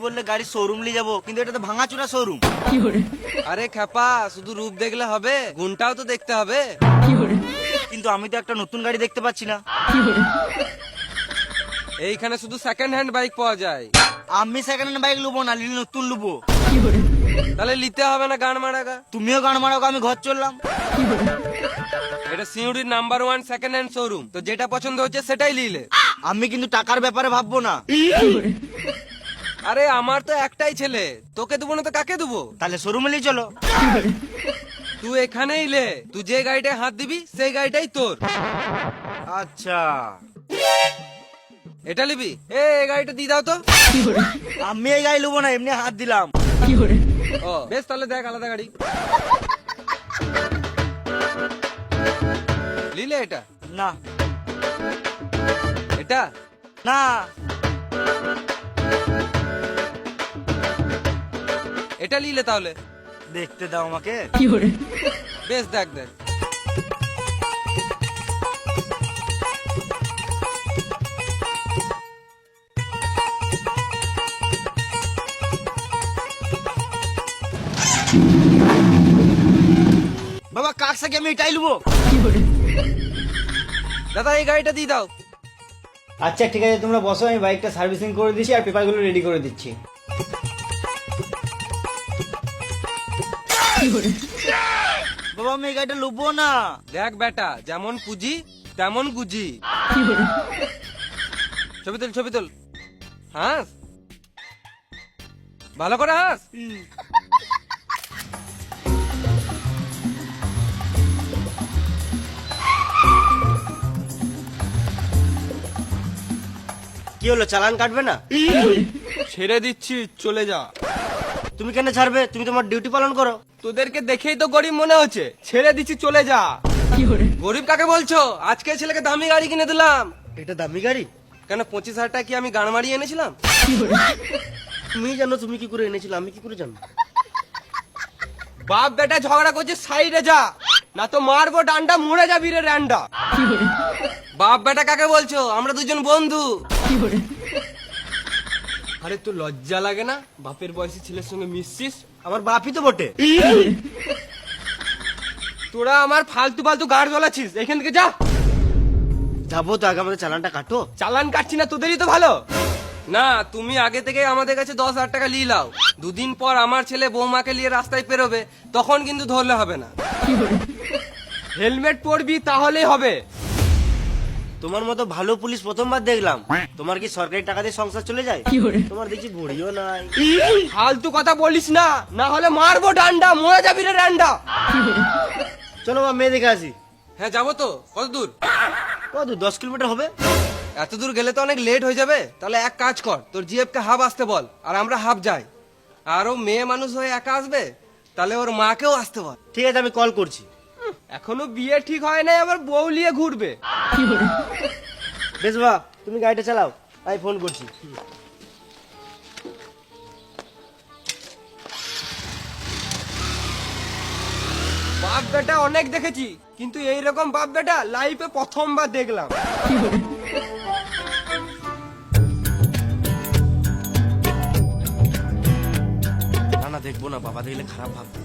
বললে গাড়ির শোরুম নিয়ে যাবো, কিন্তু এটা তো ভাঙাচোরা শোরুম। আরে খেপা, শুধু রূপ দেখলে হবে, গুণটাও তো দেখতে হবে। কিন্তু আমি তো একটা নতুন গাড়ি দেখতে পাচ্ছি না। এইখানে শুধু সেকেন্ড হ্যান্ড বাইক পাওয়া যায়। আমি সেকেন্ড হ্যান্ড বাইক লুবো না, নিলে নতুন লুবো। তাহলে নিতে হবে না গান মারাগা। তুমিও গান মারো, আমি ঘর চললাম। এটা সিউড়ির নাম্বার 1 সেকেন্ড হ্যান্ড শোরুম, তো যেটা পছন্দ হচ্ছে সেটাই নিলে। আমি কিন্তু টাকার ব্যাপারে ভাববো না। আরে আমার তো একটাই ছেলে, তোকে দেবো না তো কাকে দেবো? তাহলে শোরুমে নিয়ে চলো। তুই এখানেই লে, তুই যে গাড়িটায় হাত দিবি সেই গাড়িটাই তোর। আচ্ছা, এটা নিবি? এ গাড়িটা দিয়ে দাও তো। আমি এই গাড়ি লুবো না, এমনি হাত দিলাম। ও বেশ, তাহলে দেখ আলাদা গাড়ি লিলে। এটা না এটা না, এটা নিলে তাহলে। দেখতে দাও আমাকে। বেশ, দেখ দেখ। বাবা কাক সাকে আমি এটাই লুবো। দাদা এই গাড়িটা দিয়ে দাও। আচ্ছা ঠিক আছে, তোমরা বসো, আমি বাইকটা সার্ভিসিং করে দিচ্ছি আর পেপারগুলো রেডি করে দিচ্ছি। বাবা আমি এই গাড়িটা লুবো না। দেখ বেটা, যেমন পুঁজি তেমন গুজি। ছবি তোল, ছবি তোল, হাস ভালো করে হাস। কি হলো, চালান কাটবে না? ছেড়ে দিচ্ছি, চলে যা। তুমি কেন ছাড়বে? তুমি তোমার ডিউটি পালন করো। তোদেরকে দেখেই তো গরিব মনে হচ্ছে, ছেড়ে দিচ্ছি, চলে যা। গরিব কাকে বলছো? আজকে ছেলেকে দামি গাড়ি কিনে দিলাম। এটা দামি গাড়ি? কেন 25,000 টাকা কি আমি গান মারিয়ে এনেছিলাম? তুমি জানো তুমি কি করে এনেছিলে, আমি কি করে জানো? বাপ বেটা ঝগড়া করছে, সাইডে যা, না তো মারবো ডান্ডা, মরে যাবি রে র্যান্ডা। বাপ বেটা কাকে বলছো? আমরা দুজন বন্ধু। আরে তোর লজ্জা লাগে না? বাপের বয়সী ছেলের সঙ্গে মিশছিস। আমার বাপই তো বটে। তোরা আমার ফালতু ফালতু গাড় জ্বলাচ্ছিস, এখান থেকে যা। যাবো তো, আগে আমাদের চালানটা কাটো। চালান কাটছি না, তোদেরই তো ভালো। না, তুমি আগে থেকে আমাদের কাছে 10,000 টাকা নিয়ে লাও। দুদিন পর আমার ছেলে বৌমাকে নিয়ে রাস্তায় পেরোবে, তখন কিন্তু ধরলে হবে না। হেলমেট পরবি, তাহলেই হবে। তোমার মতো ভালো পুলিশ প্রথমবার দেখলাম। তোমার কি সরকারি টাকা দিয়ে সংসার চলে যায়? তোমার দেখছি ঘড়িও নাই। ফালতু কথা বলিস না, না হলে মারবো ডান্ডা, মরে যাবি রে ডান্ডা। চলো মা, মেয়ে দেখে আসি। হ্যাঁ যাবো তো। কত দূর? কত, 10 কিলোমিটার হবে। এত দূর গেলে তো অনেক লেট হয়ে যাবে। তাহলে এক কাজ কর, তোর জিএফ কে হাফ আসতে বল, আর আমরা হাফ যাই। আর ও মেয়ে মানুষ হয়ে একা আসবে, তাহলে ওর মাকেও আসতে বল। ঠিক আছে, আমি কল করছি। এখনো বিয়ে ঠিক হয় নাই, আবার বউ নিয়ে ঘুরবে। বেশ বা, তুমি গাড়িটা চালাও, আমি ফোন করছি। বাপ বেটা অনেক দেখেছি, কিন্তু এইরকম বাপ বেটা লাইফে প্রথমবার দেখলাম। না না, দেখবো না, বাবা দেখলে খারাপ ভাববে।